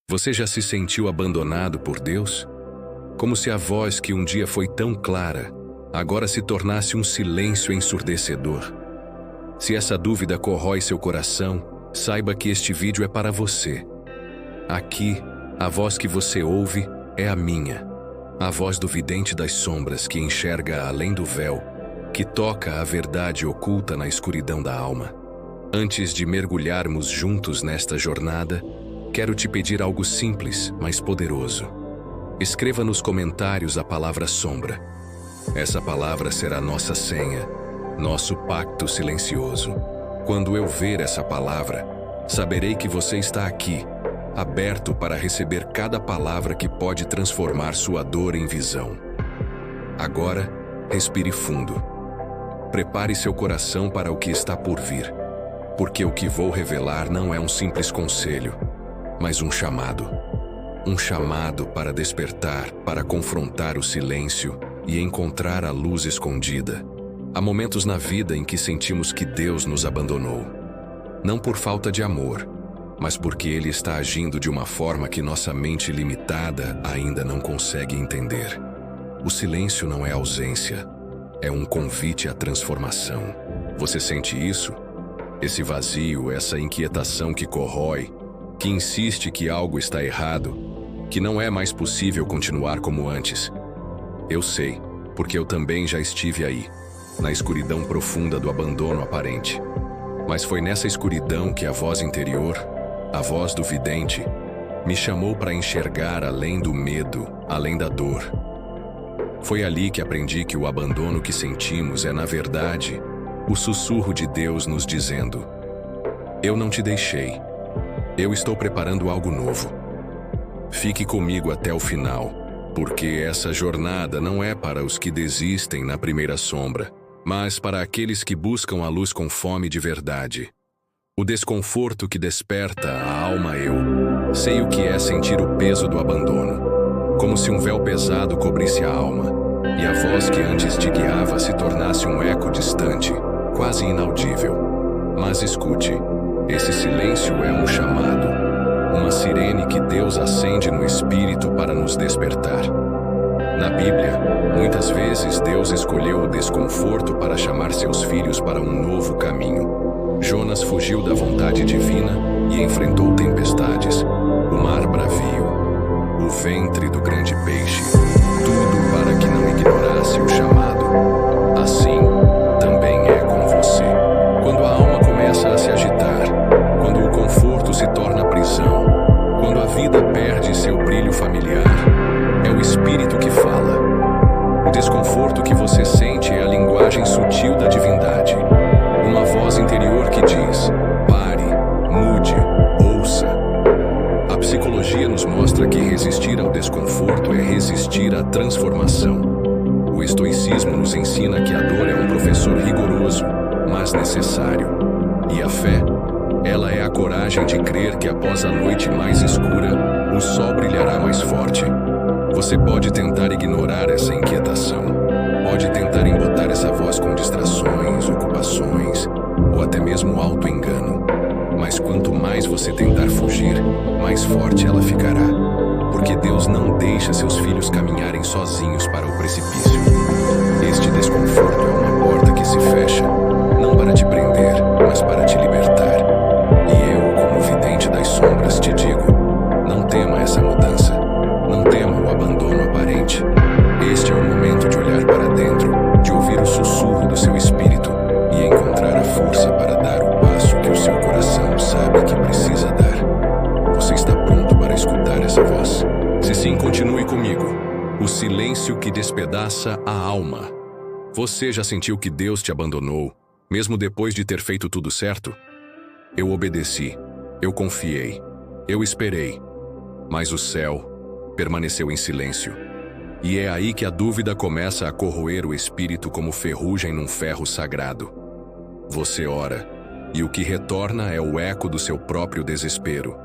Você já se sentiu abandonado por Deus? Como se a voz que um dia foi tão clara, agora se tornasse um silêncio ensurdecedor. Se essa dúvida corrói seu coração, saiba que este vídeo é para você. Aqui, a voz que você ouve é a minha. A voz do vidente das sombras que enxerga além do véu, que toca a verdade oculta na escuridão da alma. Antes de mergulharmos juntos nesta jornada, quero te pedir algo simples, mas poderoso. Escreva nos comentários a palavra sombra. Essa palavra será nossa senha, nosso pacto silencioso. Quando eu ver essa palavra, saberei que você está aqui, aberto para receber cada palavra que pode transformar sua dor em visão. Agora, respire fundo. Prepare seu coração para o que está por vir, porque o que vou revelar não é um simples conselho, mas um chamado. Um chamado para despertar, para confrontar o silêncio e encontrar a luz escondida. Há momentos na vida em que sentimos que Deus nos abandonou. Não por falta de amor, mas porque Ele está agindo de uma forma que nossa mente limitada ainda não consegue entender. O silêncio não é ausência, é um convite à transformação. Você sente isso? Esse vazio, essa inquietação que corrói, que insiste que algo está errado, que não é mais possível continuar como antes. Eu sei, porque eu também já estive aí, na escuridão profunda do abandono aparente. Mas foi nessa escuridão que a voz interior, a voz do vidente, me chamou para enxergar além do medo, além da dor. Foi ali que aprendi que o abandono que sentimos é, na verdade, o sussurro de Deus nos dizendo: eu não te deixei. Eu estou preparando algo novo. Fique comigo até o final, porque essa jornada não é para os que desistem na primeira sombra, mas para aqueles que buscam a luz com fome de verdade. O desconforto que desperta a alma eu sei o que é sentir o peso do abandono, como se um véu pesado cobrisse a alma, e a voz que antes te guiava se tornasse um eco distante, quase inaudível. Mas escute, esse silêncio é um chamado, uma sirene que Deus acende no espírito para nos despertar. Na Bíblia, muitas vezes Deus escolheu o desconforto para chamar seus filhos para um novo caminho. Jonas fugiu da vontade divina e enfrentou tempestades, o mar bravio, o ventre do grande peixe, tudo para que não ignorasse o chamado. Assim, também é com você. Quando a alma começa a se agitar, quando o conforto se torna prisão, quando a vida perde seu brilho familiar, é o Espírito que fala. O desconforto que você sente é a linguagem sutil da divindade. Uma voz interior que diz: pare, mude, ouça. A psicologia nos mostra que resistir ao desconforto é resistir à transformação. O estoicismo nos ensina que a dor é um professor rigoroso, mas necessário. E a fé, ela é a coragem de crer que após a noite mais escura, o sol brilhará mais forte. Você pode tentar ignorar essa inquietação, pode tentar embotar essa voz com distrações, ocupações, ou até mesmo auto-engano. Mas quanto mais você tentar fugir, mais forte ela ficará. Porque Deus não deixa seus filhos caminharem sozinhos para o precipício. Este desconforto é uma porta que se fecha, não para te prender, mas para te libertar. E eu, como vidente das sombras, te digo: não tema essa mudança, não tema o abandono aparente. Este é o momento de olhar para dentro, de ouvir o sussurro do seu espírito e encontrar a força para dar o passo que o seu coração sabe que precisa dar. Você está pronto para escutar essa voz? Se sim, continue comigo. O silêncio que despedaça a alma. Você já sentiu que Deus te abandonou, mesmo depois de ter feito tudo certo? Eu obedeci, eu confiei, eu esperei, mas o céu permaneceu em silêncio. E é aí que a dúvida começa a corroer o espírito como ferrugem num ferro sagrado. Você ora, e o que retorna é o eco do seu próprio desespero.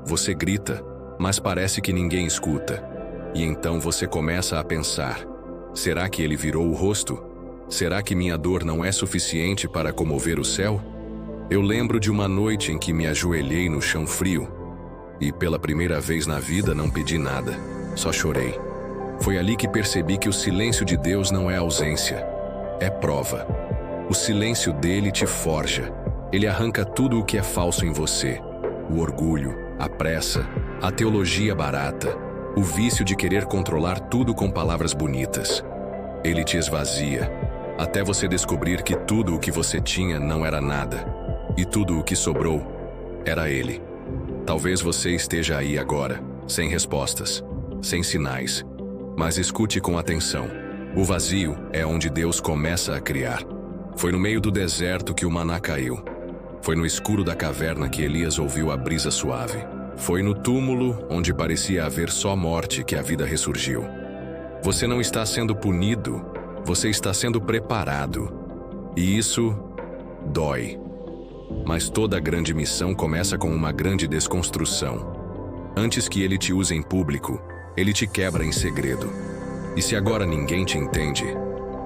Você grita, mas parece que ninguém escuta. E então você começa a pensar: será que ele virou o rosto? Será que minha dor não é suficiente para comover o céu? Eu lembro de uma noite em que me ajoelhei no chão frio. E pela primeira vez na vida não pedi nada, só chorei. Foi ali que percebi que o silêncio de Deus não é ausência, é prova. O silêncio dele te forja. Ele arranca tudo o que é falso em você. O orgulho, a pressa, a teologia barata, o vício de querer controlar tudo com palavras bonitas. Ele te esvazia, até você descobrir que tudo o que você tinha não era nada, e tudo o que sobrou era ele. Talvez você esteja aí agora, sem respostas, sem sinais, mas escute com atenção. O vazio é onde Deus começa a criar. Foi no meio do deserto que o maná caiu. Foi no escuro da caverna que Elias ouviu a brisa suave. Foi no túmulo, onde parecia haver só morte, que a vida ressurgiu. Você não está sendo punido, você está sendo preparado. E isso dói. Mas toda grande missão começa com uma grande desconstrução. Antes que ele te use em público, ele te quebra em segredo. E se agora ninguém te entende,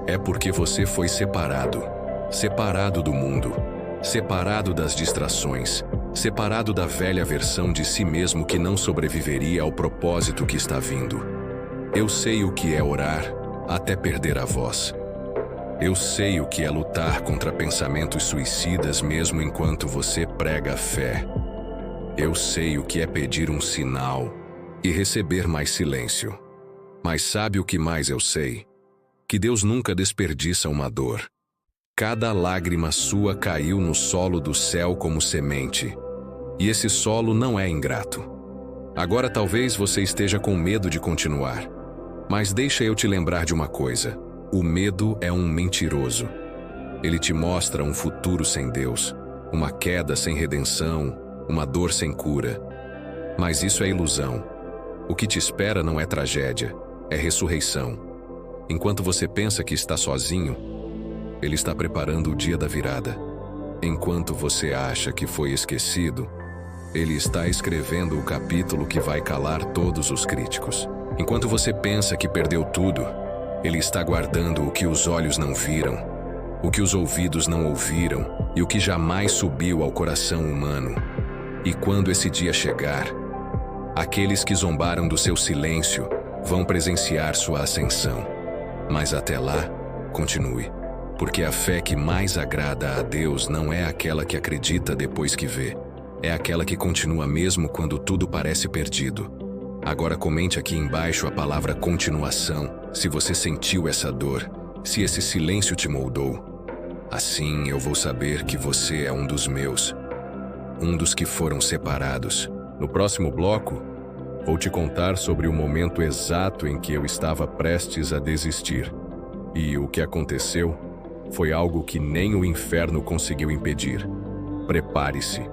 é porque você foi separado. Separado do mundo. Separado das distrações. Separado da velha versão de si mesmo que não sobreviveria ao propósito que está vindo. Eu sei o que é orar até perder a voz. Eu sei o que é lutar contra pensamentos suicidas mesmo enquanto você prega a fé. Eu sei o que é pedir um sinal e receber mais silêncio. Mas sabe o que mais eu sei? Que Deus nunca desperdiça uma dor. Cada lágrima sua caiu no solo do céu como semente. E esse solo não é ingrato. Agora talvez você esteja com medo de continuar. Mas deixa eu te lembrar de uma coisa. O medo é um mentiroso. Ele te mostra um futuro sem Deus, uma queda sem redenção, uma dor sem cura. Mas isso é ilusão. O que te espera não é tragédia, é ressurreição. Enquanto você pensa que está sozinho, Ele está preparando o dia da virada. Enquanto você acha que foi esquecido, Ele está escrevendo o capítulo que vai calar todos os críticos. Enquanto você pensa que perdeu tudo, Ele está guardando o que os olhos não viram, o que os ouvidos não ouviram e o que jamais subiu ao coração humano. E quando esse dia chegar, aqueles que zombaram do seu silêncio vão presenciar sua ascensão. Mas até lá, continue, porque a fé que mais agrada a Deus não é aquela que acredita depois que vê, é aquela que continua mesmo quando tudo parece perdido. Agora comente aqui embaixo a palavra continuação, se você sentiu essa dor, se esse silêncio te moldou. Assim eu vou saber que você é um dos meus, um dos que foram separados. No próximo bloco, vou te contar sobre o momento exato em que eu estava prestes a desistir. E o que aconteceu foi algo que nem o inferno conseguiu impedir. Prepare-se.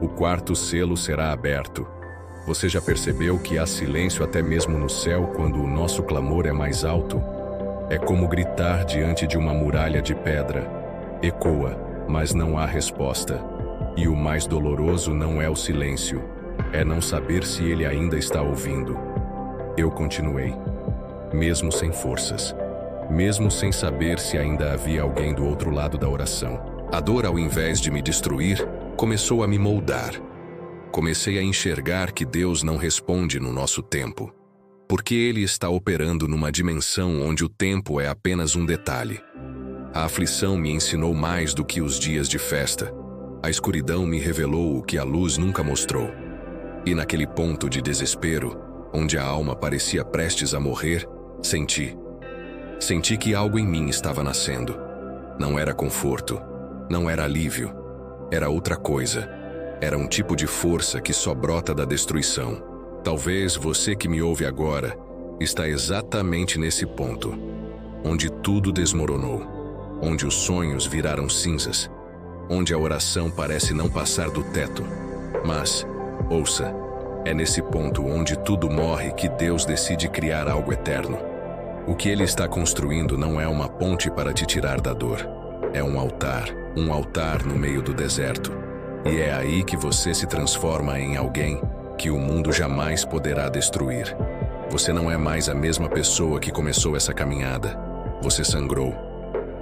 O quarto selo será aberto. Você já percebeu que há silêncio até mesmo no céu quando o nosso clamor é mais alto? É como gritar diante de uma muralha de pedra. Ecoa, mas não há resposta. E o mais doloroso não é o silêncio, é não saber se ele ainda está ouvindo. Eu continuei, mesmo sem forças, mesmo sem saber se ainda havia alguém do outro lado da oração. A dor, ao invés de me destruir, começou a me moldar. Comecei a enxergar que Deus não responde no nosso tempo, porque Ele está operando numa dimensão onde o tempo é apenas um detalhe. A aflição me ensinou mais do que os dias de festa. A escuridão me revelou o que a luz nunca mostrou. E naquele ponto de desespero, onde a alma parecia prestes a morrer, senti que algo em mim estava nascendo. Não era conforto, não era alívio, era outra coisa. Era um tipo de força que só brota da destruição. Talvez você que me ouve agora está exatamente nesse ponto, onde tudo desmoronou, onde os sonhos viraram cinzas, onde a oração parece não passar do teto. Mas, ouça, é nesse ponto onde tudo morre que Deus decide criar algo eterno. O que Ele está construindo não é uma ponte para te tirar da dor. É um altar no meio do deserto. E é aí que você se transforma em alguém que o mundo jamais poderá destruir. Você não é mais a mesma pessoa que começou essa caminhada. Você sangrou,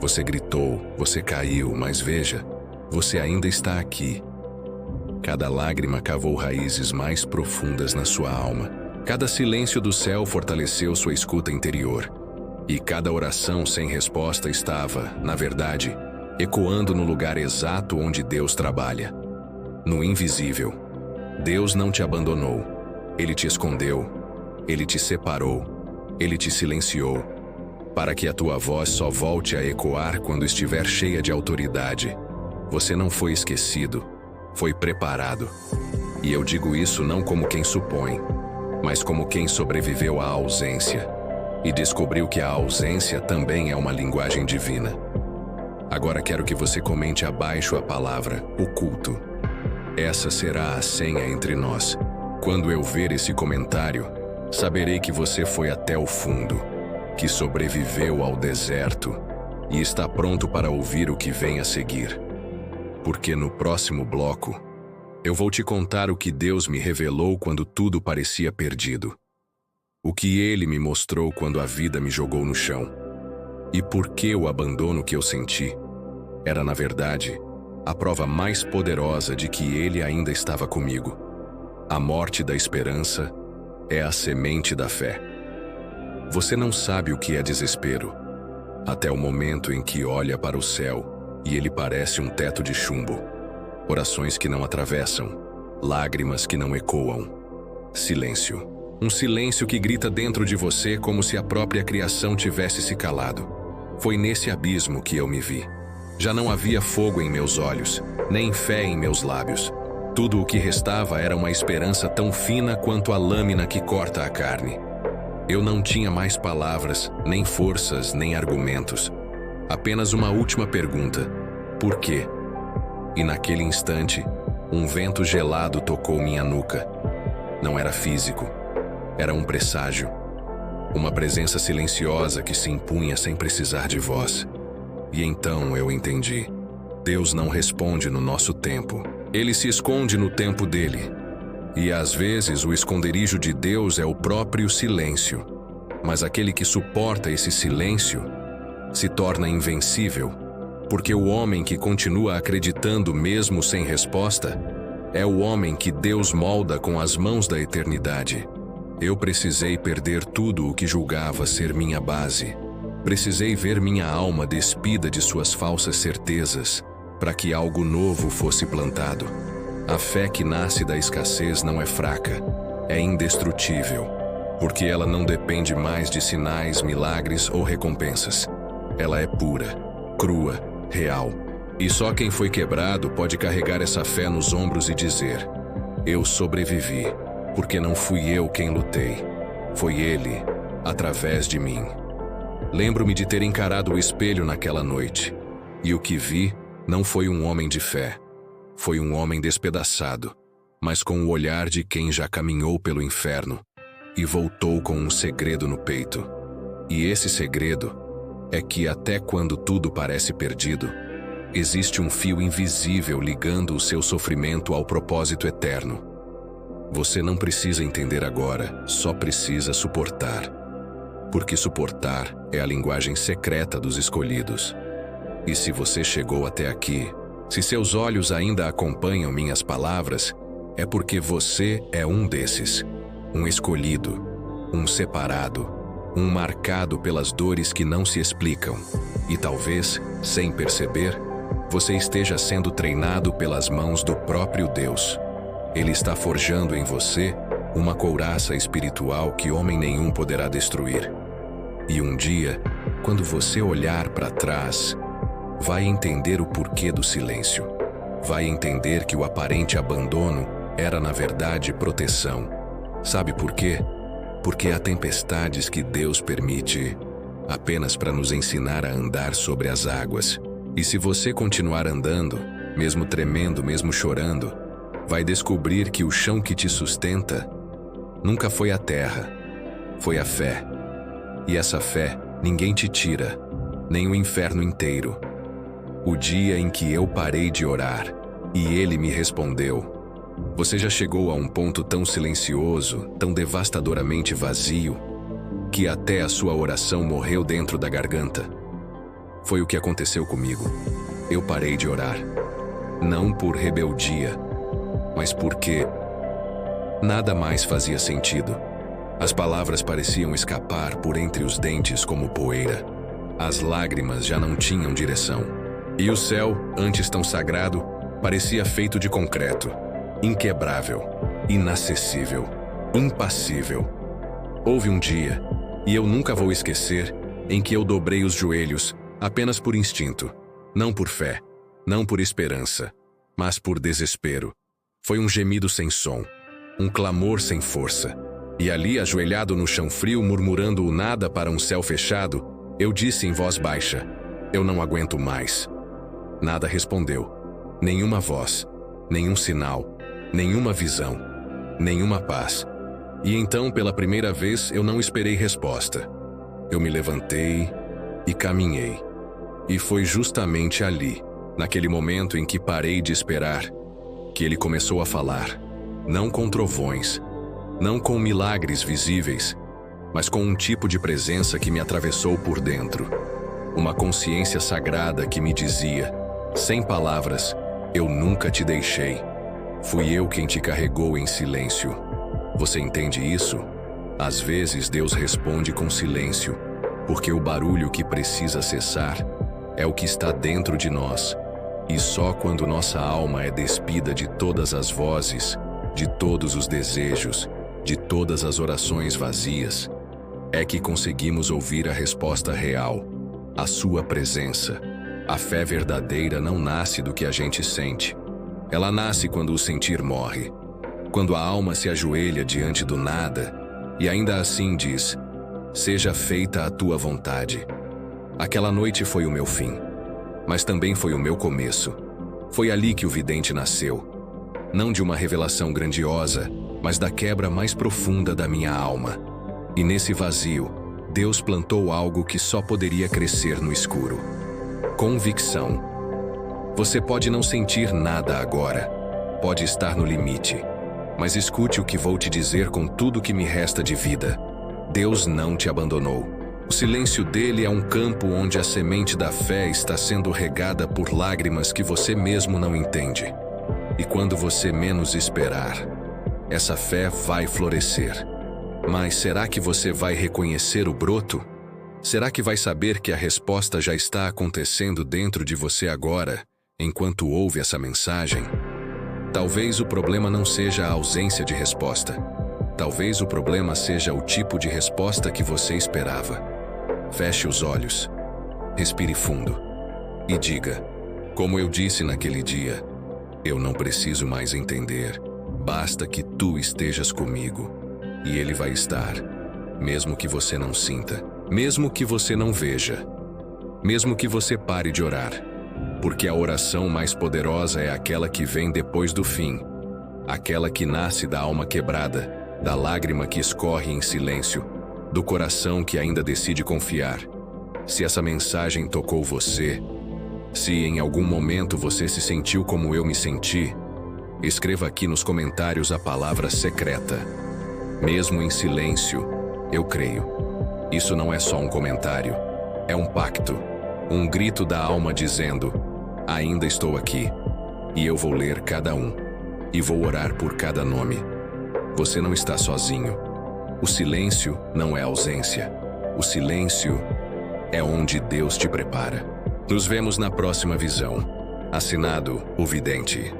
você gritou, você caiu, mas veja, você ainda está aqui. Cada lágrima cavou raízes mais profundas na sua alma. Cada silêncio do céu fortaleceu sua escuta interior. E cada oração sem resposta estava, na verdade, ecoando no lugar exato onde Deus trabalha. No invisível. Deus não te abandonou. Ele te escondeu. Ele te separou. Ele te silenciou. Para que a tua voz só volte a ecoar quando estiver cheia de autoridade. Você não foi esquecido. Foi preparado. E eu digo isso não como quem supõe, mas como quem sobreviveu à ausência e descobriu que a ausência também é uma linguagem divina. Agora quero que você comente abaixo a palavra oculto. Essa será a senha entre nós. Quando eu ver esse comentário, saberei que você foi até o fundo, que sobreviveu ao deserto e está pronto para ouvir o que vem a seguir. Porque no próximo bloco, eu vou te contar o que Deus me revelou quando tudo parecia perdido. O que Ele me mostrou quando a vida me jogou no chão. E por que o abandono que eu senti era, na verdade, a prova mais poderosa de que Ele ainda estava comigo. A morte da esperança é a semente da fé. Você não sabe o que é desespero, até o momento em que olha para o céu e ele parece um teto de chumbo. Orações que não atravessam, lágrimas que não ecoam. Silêncio. Um silêncio que grita dentro de você como se a própria criação tivesse se calado. Foi nesse abismo que eu me vi. Já não havia fogo em meus olhos, nem fé em meus lábios. Tudo o que restava era uma esperança tão fina quanto a lâmina que corta a carne. Eu não tinha mais palavras, nem forças, nem argumentos. Apenas uma última pergunta: por quê? E naquele instante, um vento gelado tocou minha nuca. Não era físico, era um presságio. Uma presença silenciosa que se impunha sem precisar de voz. E então eu entendi. Deus não responde no nosso tempo. Ele se esconde no tempo dele. E às vezes o esconderijo de Deus é o próprio silêncio. Mas aquele que suporta esse silêncio se torna invencível, porque o homem que continua acreditando mesmo sem resposta é o homem que Deus molda com as mãos da eternidade. Eu precisei perder tudo o que julgava ser minha base. Precisei ver minha alma despida de suas falsas certezas, para que algo novo fosse plantado. A fé que nasce da escassez não é fraca, é indestrutível, porque ela não depende mais de sinais, milagres ou recompensas. Ela é pura, crua, real. E só quem foi quebrado pode carregar essa fé nos ombros e dizer: eu sobrevivi, porque não fui eu quem lutei, foi Ele, através de mim. Lembro-me de ter encarado o espelho naquela noite, e o que vi não foi um homem de fé, foi um homem despedaçado, mas com o olhar de quem já caminhou pelo inferno e voltou com um segredo no peito. E esse segredo é que até quando tudo parece perdido, existe um fio invisível ligando o seu sofrimento ao propósito eterno. Você não precisa entender agora, só precisa suportar. Porque suportar é a linguagem secreta dos escolhidos. E se você chegou até aqui, se seus olhos ainda acompanham minhas palavras, é porque você é um desses, um escolhido, um separado, um marcado pelas dores que não se explicam. E talvez, sem perceber, você esteja sendo treinado pelas mãos do próprio Deus. Ele está forjando em você uma couraça espiritual que homem nenhum poderá destruir. E um dia, quando você olhar para trás, vai entender o porquê do silêncio. Vai entender que o aparente abandono era, na verdade, proteção. Sabe por quê? Porque há tempestades que Deus permite apenas para nos ensinar a andar sobre as águas. E se você continuar andando, mesmo tremendo, mesmo chorando, vai descobrir que o chão que te sustenta nunca foi a terra, foi a fé. E essa fé ninguém te tira, nem o inferno inteiro. O dia em que eu parei de orar e Ele me respondeu. Você já chegou a um ponto tão silencioso, tão devastadoramente vazio, que até a sua oração morreu dentro da garganta? Foi o que aconteceu comigo. Eu parei de orar. Não por rebeldia, mas porque nada mais fazia sentido. As palavras pareciam escapar por entre os dentes como poeira. As lágrimas já não tinham direção. E o céu, antes tão sagrado, parecia feito de concreto, inquebrável, inacessível, impassível. Houve um dia, e eu nunca vou esquecer, em que eu dobrei os joelhos apenas por instinto, não por fé, não por esperança, mas por desespero. Foi um gemido sem som, um clamor sem força. E ali, ajoelhado no chão frio, murmurando o nada para um céu fechado, eu disse em voz baixa: eu não aguento mais. Nada respondeu. Nenhuma voz, nenhum sinal, nenhuma visão, nenhuma paz. E então, pela primeira vez, eu não esperei resposta. Eu me levantei e caminhei. E foi justamente ali, naquele momento em que parei de esperar, que ele começou a falar. Não com trovões, não com milagres visíveis, mas com um tipo de presença que me atravessou por dentro. Uma consciência sagrada que me dizia, sem palavras: eu nunca te deixei. Fui eu quem te carregou em silêncio. Você entende isso? Às vezes Deus responde com silêncio, porque o barulho que precisa cessar é o que está dentro de nós. E só quando nossa alma é despida de todas as vozes, de todos os desejos, de todas as orações vazias, é que conseguimos ouvir a resposta real, a sua presença. A fé verdadeira não nasce do que a gente sente. Ela nasce quando o sentir morre, quando a alma se ajoelha diante do nada e ainda assim diz: seja feita a tua vontade. Aquela noite foi o meu fim, mas também foi o meu começo. Foi ali que o vidente nasceu, não de uma revelação grandiosa, mas da quebra mais profunda da minha alma. E nesse vazio, Deus plantou algo que só poderia crescer no escuro: convicção. Você pode não sentir nada agora, pode estar no limite, mas escute o que vou te dizer com tudo que me resta de vida. Deus não te abandonou. O silêncio dele é um campo onde a semente da fé está sendo regada por lágrimas que você mesmo não entende. E quando você menos esperar, essa fé vai florescer. Mas será que você vai reconhecer o broto? Será que vai saber que a resposta já está acontecendo dentro de você agora, enquanto ouve essa mensagem? Talvez o problema não seja a ausência de resposta. Talvez o problema seja o tipo de resposta que você esperava. Feche os olhos, respire fundo e diga: como eu disse naquele dia, eu não preciso mais entender, basta que tu estejas comigo. E ele vai estar, mesmo que você não sinta, mesmo que você não veja, mesmo que você pare de orar. Porque a oração mais poderosa é aquela que vem depois do fim, aquela que nasce da alma quebrada, da lágrima que escorre em silêncio, do coração que ainda decide confiar. Se essa mensagem tocou você, se em algum momento você se sentiu como eu me senti, escreva aqui nos comentários a palavra secreta: mesmo em silêncio, eu creio. Isso não é só um comentário, é um pacto, um grito da alma dizendo: ainda estou aqui, e eu vou ler cada um, e vou orar por cada nome. Você não está sozinho. O silêncio não é ausência. O silêncio é onde Deus te prepara. Nos vemos na próxima visão. Assinado, O Vidente.